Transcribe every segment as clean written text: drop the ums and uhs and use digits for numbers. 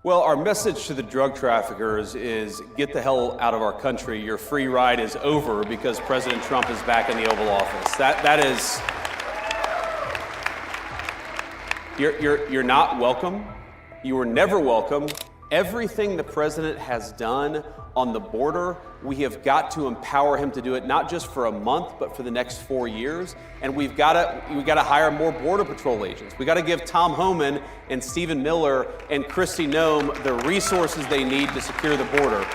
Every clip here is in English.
Well, our message to the drug traffickers is get the hell out of our country. Your free ride is over because President Trump is back in the Oval Office. That is, you're not welcome. You were never welcome. Everything the president has done on the border, we have got to empower him to do it, not just for a month, but for the next 4 years. And we've got to hire more Border Patrol agents. We got to give Tom Homan and Stephen Miller and Kristi Noem the resources they need to secure the border.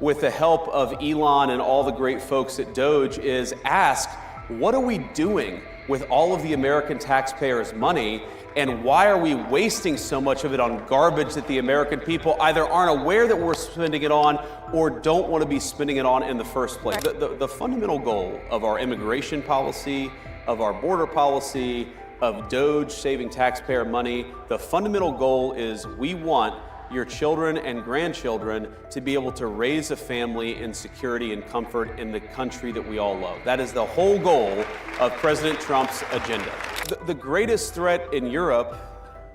With the help of Elon and all the great folks at DOGE, is ask, what are we doing with all of the American taxpayers' money? And why are we wasting so much of it on garbage that the American people either aren't aware that we're spending it on or don't want to be spending it on in the first place? The fundamental goal of our immigration policy, of our border policy, of DOGE saving taxpayer money, the fundamental goal is we want your children and grandchildren to be able to raise a family in security and comfort in the country that we all love. That is the whole goal of President Trump's agenda. The greatest threat in Europe,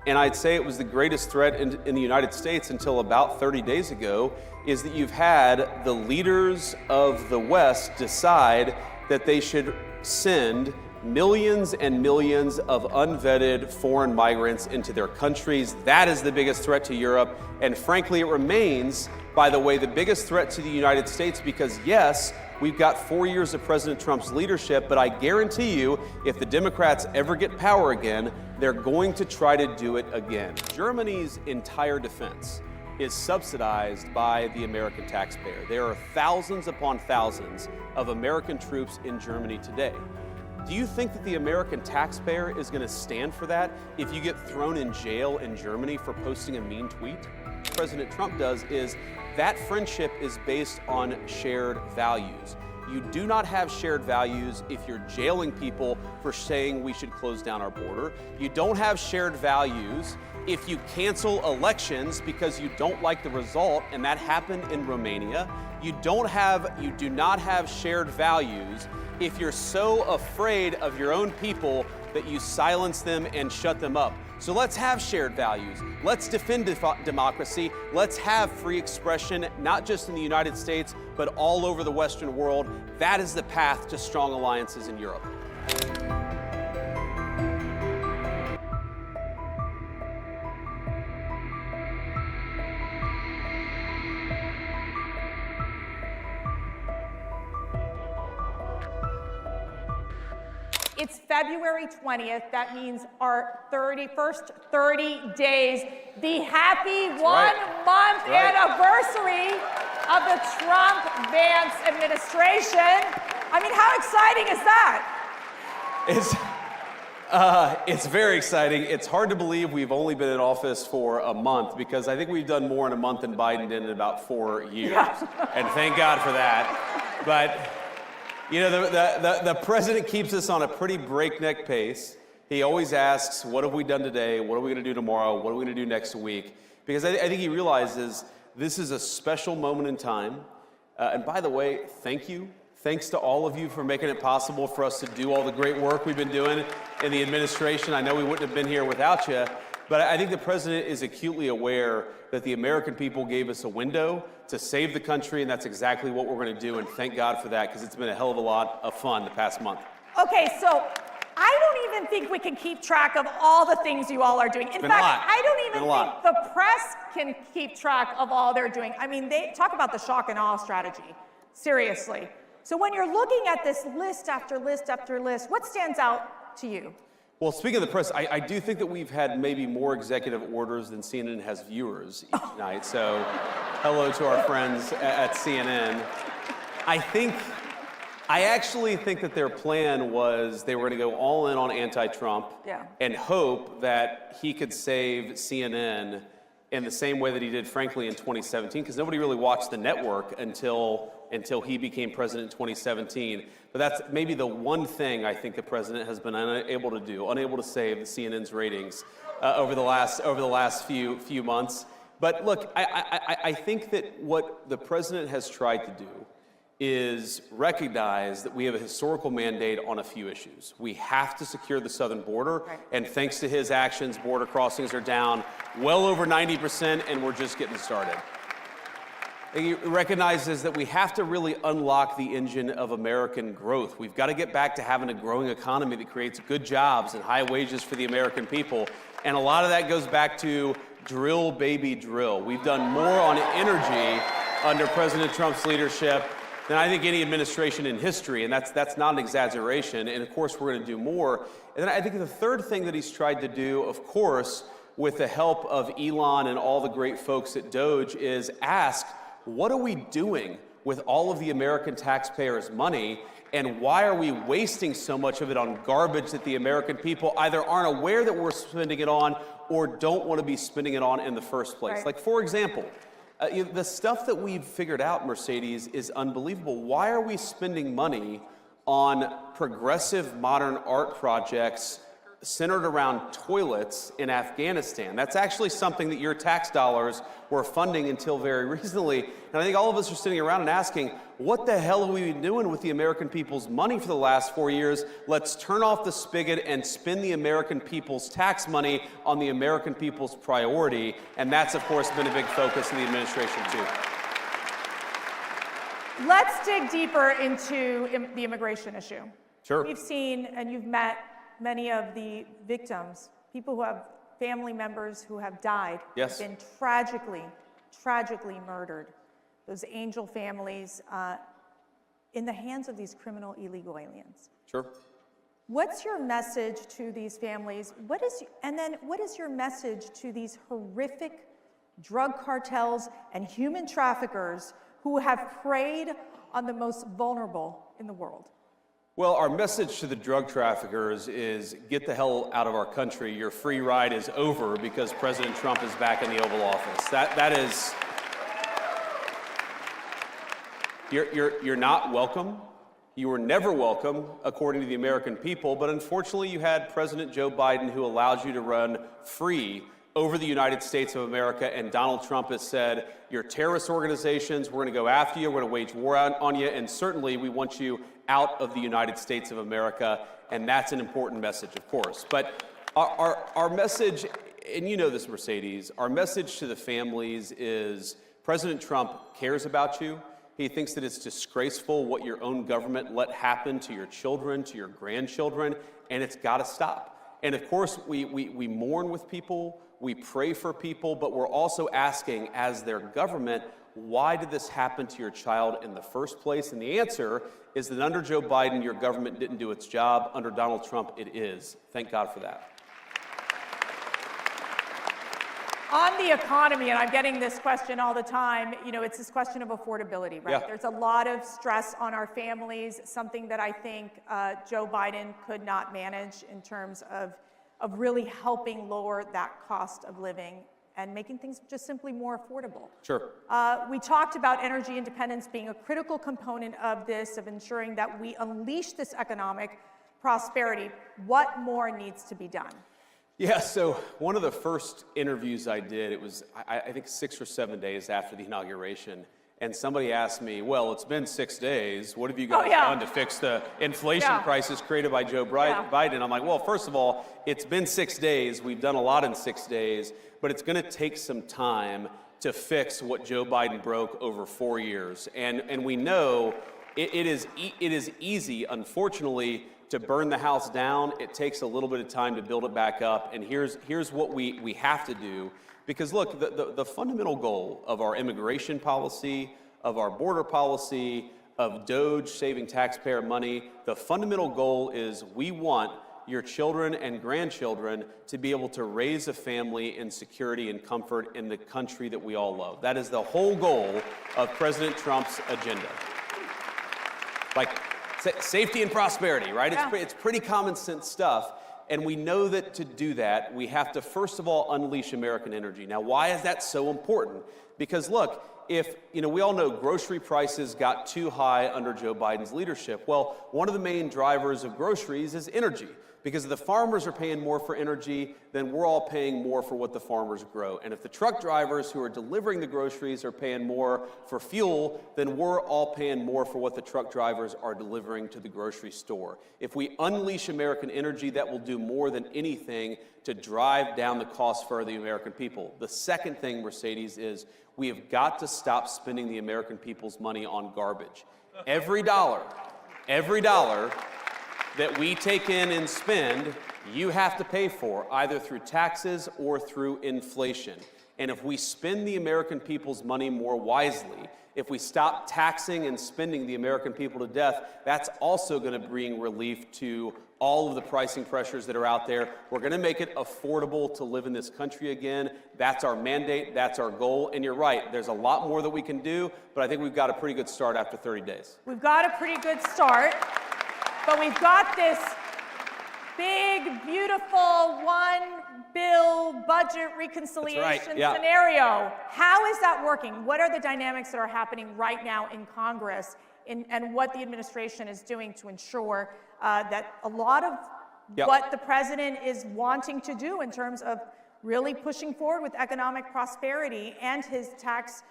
and I'd say it was the greatest threat in the United States until about 30 days ago, is that you've had the leaders of the West decide that they should send millions and millions of unvetted foreign migrants into their countries. That is the biggest threat to Europe. And frankly, it remains, by the way, the biggest threat to the United States because, yes, we've got 4 years of President Trump's leadership, but I guarantee you, if the Democrats ever get power again, they're going to try to do it again. Germany's entire defense is subsidized by the American taxpayer. There are thousands upon thousands of American troops in Germany today. Do you think that the American taxpayer is going to stand for that if you get thrown in jail in Germany for posting a mean tweet? What President Trump does is that friendship is based on shared values. You do not have shared values if you're jailing people for saying we should close down our border. You don't have shared values if you cancel elections because you don't like the result, and that happened in Romania. You do not have shared values if you're so afraid of your own people that you silence them and shut them up. So let's have shared values. Let's defend democracy. Let's have free expression, not just in the United States, but all over the Western world. That is the path to strong alliances in Europe. It's February 20th. That means our first 30 days, the happy one-month anniversary of the Trump-Vance administration. I mean, how exciting is that? It's very exciting. It's hard to believe we've only been in office for a month because I think we've done more in a month than Biden did in about 4 years. Yeah. And thank God for that. But you know, the president keeps us on a pretty breakneck pace. He always asks, what have we done today? What are we going to do tomorrow? What are we going to do next week? Because I think he realizes this is a special moment in time. And by the way, thank you. Thanks to all of you for making it possible for us to do all the great work we've been doing in the administration. I know we wouldn't have been here without you. But I think the president is acutely aware that the American people gave us a window to save the country, and that's exactly what we're going to do, and thank God for that, because it's been a hell of a lot of fun the past month. Okay, so I don't even think we can keep track of all the things you all are doing. In fact, I don't even think the press can keep track of all they're doing. I mean, they talk about the shock and awe strategy. Seriously. So when you're looking at this list after list after list, what stands out to you? Well, speaking of the press, I do think that we've had maybe more executive orders than CNN has viewers each night. So hello to our friends at CNN. I actually think that their plan was they were going to go all in on anti-Trump and hope that he could save CNN in the same way that he did, frankly, in 2017, because nobody really watched the network until he became president in 2017. But that's maybe the one thing I think the president has been unable to save the CNN's ratings over the last few months. But look, I think that what the president has tried to do is recognize that we have a historical mandate on a few issues. We have to secure the southern border, and thanks to his actions, border crossings are down well over 90%, and we're just getting started. He recognizes that we have to really unlock the engine of American growth. We've got to get back to having a growing economy that creates good jobs and high wages for the American people. And a lot of that goes back to drill, baby, drill. We've done more on energy under President Trump's leadership than I think any administration in history, and that's not an exaggeration. And of course, we're going to do more. And then I think the third thing that he's tried to do, of course, with the help of Elon and all the great folks at Doge, is ask, what are we doing with all of the American taxpayers' money, and why are we wasting so much of it on garbage that the American people either aren't aware that we're spending it on or don't want to be spending it on in the first place? Right. Like, for example, the stuff that we've figured out, Mercedes, is unbelievable. Why are we spending money on progressive modern art projects centered around toilets in Afghanistan? That's actually something that your tax dollars were funding until very recently. And I think all of us are sitting around and asking, what the hell have we been doing with the American people's money for the last 4 years? Let's turn off the spigot and spend the American people's tax money on the American people's priority. And that's, of course, been a big focus of the administration, too. Let's dig deeper into the immigration issue. Sure. We've seen, and you've met many of the victims, people who have family members who have died, Yes. have been tragically murdered. Those angel families in the hands of these criminal illegal aliens. Sure. What's your message to these families? What is your message to these horrific drug cartels and human traffickers who have preyed on the most vulnerable in the world? Well, our message to the drug traffickers is get the hell out of our country. Your free ride is over because President Trump is back in the Oval Office. That is, you're not welcome. You were never welcome, according to the American people, but unfortunately you had President Joe Biden, who allows you to run free over the United States of America, and Donald Trump has said, you're terrorist organizations, we're going to go after you, we're going to wage war on you, and certainly we want you out of the United States of America, and that's an important message, of course. But our message, and you know this, Mercedes, our message to the families is President Trump cares about you. He thinks that it's disgraceful what your own government let happen to your children, to your grandchildren, and it's got to stop. And of course, we mourn with people, we pray for people, but we're also asking, as their government, why did this happen to your child in the first place? And the answer is that under Joe Biden, your government didn't do its job. Under Donald Trump, it is. Thank God for that. On the economy, and I'm getting this question all the time, you know, it's this question of affordability, right? Yeah. There's a lot of stress on our families, something that I think Joe Biden could not manage in terms of really helping lower that cost of living and making things just simply more affordable. Sure. We talked about energy independence being a critical component of this, of ensuring that we unleash this economic prosperity. What more needs to be done? Yeah, so one of the first interviews I did, it was, I think 6 or 7 days after the inauguration, and somebody asked me, well, it's been 6 days, what have you guys done to fix the inflation crisis created by Joe Biden? I'm like, well, first of all, it's been 6 days, we've done a lot in 6 days, but it's gonna take some time to fix what Joe Biden broke over 4 years. And we know it is easy, unfortunately, to burn the house down. It takes a little bit of time to build it back up. And here's what we have to do. Because look, the fundamental goal of our immigration policy, of our border policy, of Doge saving taxpayer money, the fundamental goal is we want your children and grandchildren to be able to raise a family in security and comfort in the country that we all love. That is the whole goal of President Trump's agenda. Like, safety and prosperity, right? Yeah. It's pretty common sense stuff. And we know that to do that, we have to, first of all, unleash American energy. Now, why is that so important? Because look, if, we all know grocery prices got too high under Joe Biden's leadership. Well, one of the main drivers of groceries is energy. Because if the farmers are paying more for energy, then we're all paying more for what the farmers grow. And if the truck drivers who are delivering the groceries are paying more for fuel, then we're all paying more for what the truck drivers are delivering to the grocery store. If we unleash American energy, that will do more than anything to drive down the cost for the American people. The second thing, Mercedes, is we have got to stop spending the American people's money on garbage. Every dollar that we take in and spend, you have to pay for, either through taxes or through inflation. And if we spend the American people's money more wisely, if we stop taxing and spending the American people to death, that's also going to bring relief to all of the pricing pressures that are out there. We're going to make it affordable to live in this country again. That's our mandate. That's our goal. And you're right, there's a lot more that we can do, but I think we've got a pretty good start after 30 days. We've got a pretty good start. But we've got this big, beautiful one bill budget reconciliation scenario. How is that working? What are the dynamics that are happening right now in Congress and what the administration is doing to ensure that a lot of what the president is wanting to do in terms of really pushing forward with economic prosperity and his tax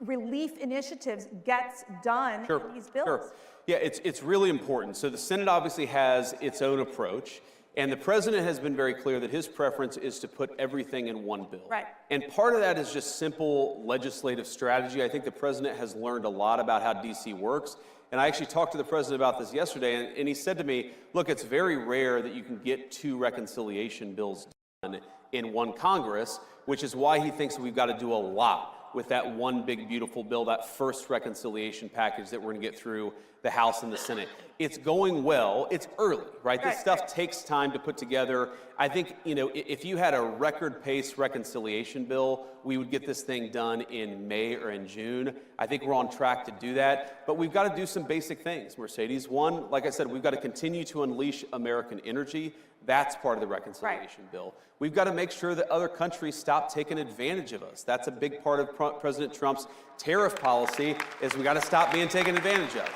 relief initiatives gets done in these bills? Sure. Yeah, it's really important. So the Senate obviously has its own approach, and the president has been very clear that his preference is to put everything in one bill. Right. And part of that is just simple legislative strategy. I think the president has learned a lot about how D.C. works. And I actually talked to the president about this yesterday, and he said to me, look, it's very rare that you can get 2 reconciliation bills done in one Congress, which is why he thinks we've got to do a lot with that one big, beautiful bill, that first reconciliation package that we're going to get through the House and the Senate. It's going well. It's early, right? This stuff takes time to put together. I think, if you had a record pace reconciliation bill, we would get this thing done in May or in June. I think we're on track to do that. But we've got to do some basic things, Mercedes. One, like I said, we've got to continue to unleash American energy. That's part of the reconciliation bill. We've got to make sure that other countries stop taking advantage of us. That's a big part of President Trump's tariff policy, is we got to stop being taken advantage of.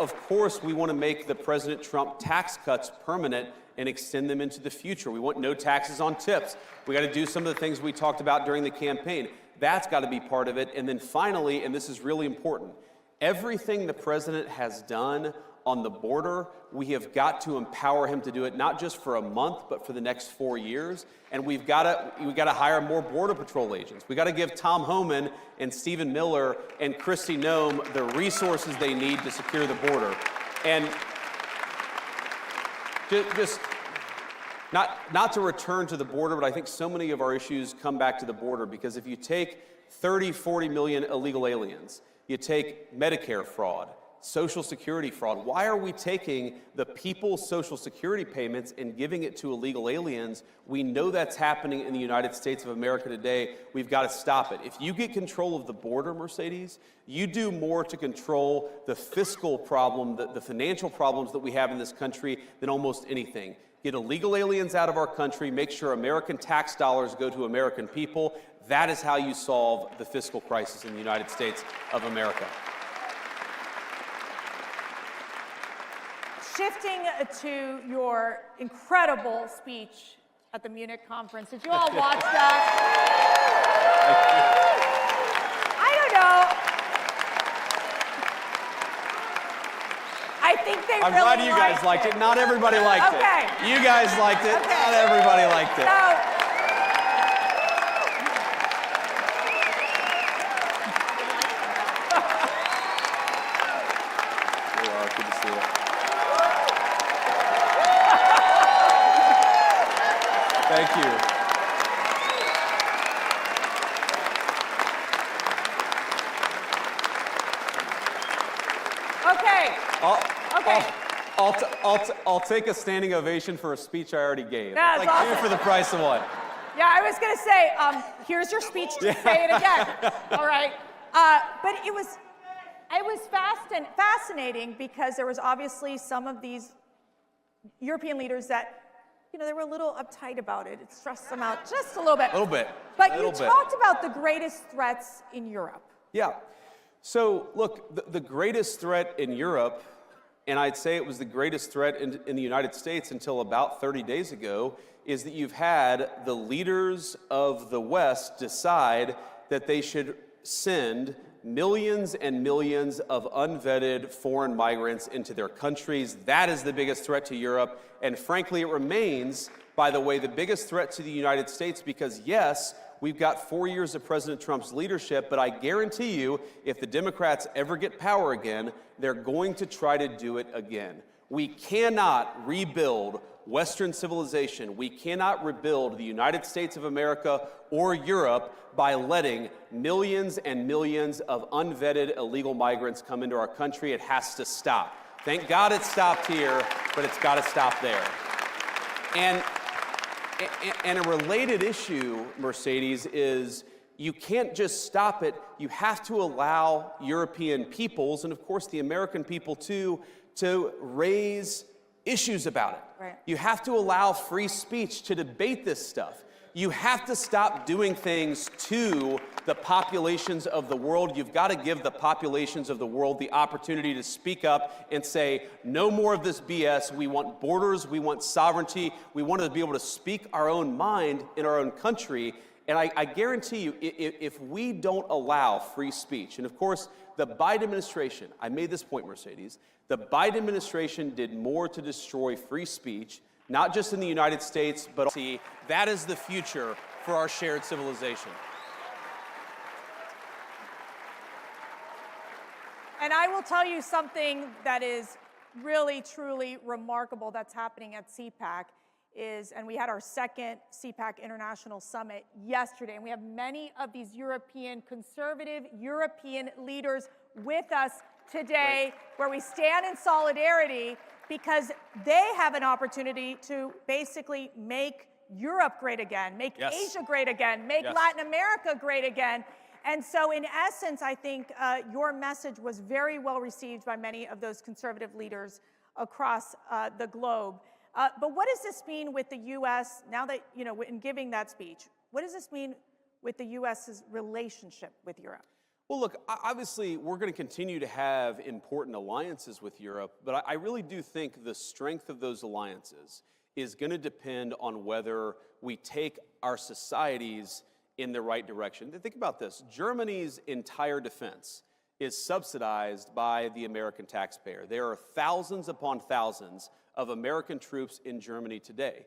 Of course, we want to make the President Trump tax cuts permanent and extend them into the future. We want no taxes on tips. We got to do some of the things we talked about during the campaign. That's got to be part of it. And then finally, and this is really important, everything the president has done on the border, we have got to empower him to do it, not just for a month, but for the next 4 years. And we've got to hire more Border Patrol agents. We got to give Tom Homan and Stephen Miller and Kristi Noem the resources they need to secure the border. And just not to return to the border, but I think so many of our issues come back to the border, because if you take 30, 40 million illegal aliens, you take Medicare fraud, Social Security fraud. Why are we taking the people's Social Security payments and giving it to illegal aliens? We know that's happening in the United States of America today. We've got to stop it. If you get control of the border, Mercedes, you do more to control the fiscal problem, the financial problems that we have in this country than almost anything. Get illegal aliens out of our country, make sure American tax dollars go to American people. That is how you solve the fiscal crisis in the United States of America. Shifting to your incredible speech at the Munich conference. Did you all watch that? I don't know. I think they I'm really glad you guys liked it. Not everybody liked it. You guys liked it. Okay. Not everybody liked it. Good to see you. Thank you. I'll take a standing ovation for a speech I already gave. That's awesome. 2 for the price of 1. Yeah, I was going to say, here's your speech to say it again. All right. But it was fascinating because there was obviously some of these European leaders that, they were a little uptight about it. It stressed them out just a little bit. A little bit. But you talked about the greatest threats in Europe. Yeah. So look, the greatest threat in Europe, and I'd say it was the greatest threat in the United States until about 30 days ago, is that you've had the leaders of the West decide that they should send millions and millions of unvetted foreign migrants into their countries. That is the biggest threat to Europe. And frankly, it remains, by the way, the biggest threat to the United States because, yes, we've got 4 years of President Trump's leadership, but I guarantee you, if the Democrats ever get power again, they're going to try to do it again. We cannot rebuild Western civilization. We cannot rebuild the United States of America or Europe by letting millions and millions of unvetted illegal migrants come into our country. It has to stop. Thank God it stopped here, but it's got to stop there. And a related issue, Mercedes, is you can't just stop it. You have to allow European peoples, and of course the American people too, to raise issues about it. Right. You have to allow free speech to debate this stuff. You have to stop doing things to the populations of the world. You've got to give the populations of the world the opportunity to speak up and say, no more of this BS. We want borders. We want sovereignty. We want to be able to speak our own mind in our own country. And I guarantee you, if we don't allow free speech, and of course, the Biden administration, I made this point, Mercedes, the Biden administration did more to destroy free speech, not just in the United States, but also, that is the future for our shared civilization. And I will tell you something that is really, truly remarkable that's happening at CPAC is, and we had our second CPAC International Summit yesterday, and we have many of these conservative European leaders with us today, where we stand in solidarity because they have an opportunity to basically make Europe great again, make Asia great again, make Latin America great again. And so in essence, I think your message was very well received by many of those conservative leaders across the globe. But what does this mean with the U.S. now that, in giving that speech, what does this mean with the U.S.'s relationship with Europe? Well, look, obviously, we're going to continue to have important alliances with Europe, but I really do think the strength of those alliances is going to depend on whether we take our societies in the right direction. Think about this. Germany's entire defense is subsidized by the American taxpayer. There are thousands upon thousands of American troops in Germany today.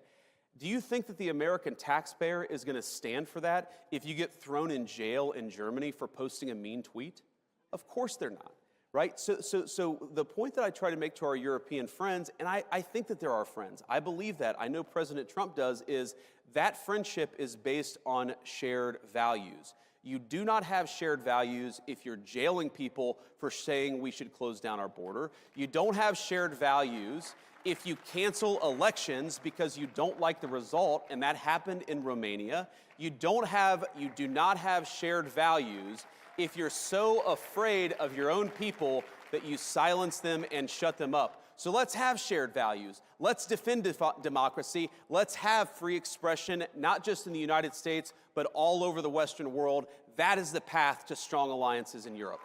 Do you think that the American taxpayer is going to stand for that if you get thrown in jail in Germany for posting a mean tweet? Of course they're not, right? So the point that I try to make to our European friends, and I think that they're our friends, I believe that, I know President Trump does, is that friendship is based on shared values. You do not have shared values if you're jailing people for saying we should close down our border. You don't have shared values if you cancel elections because you don't like the result, and that happened in Romania. You do not have shared values if you're so afraid of your own people that you silence them and shut them up. So let's have shared values. Let's defend democracy. Let's have free expression, not just in the United States, but all over the Western world. That is the path to strong alliances in Europe.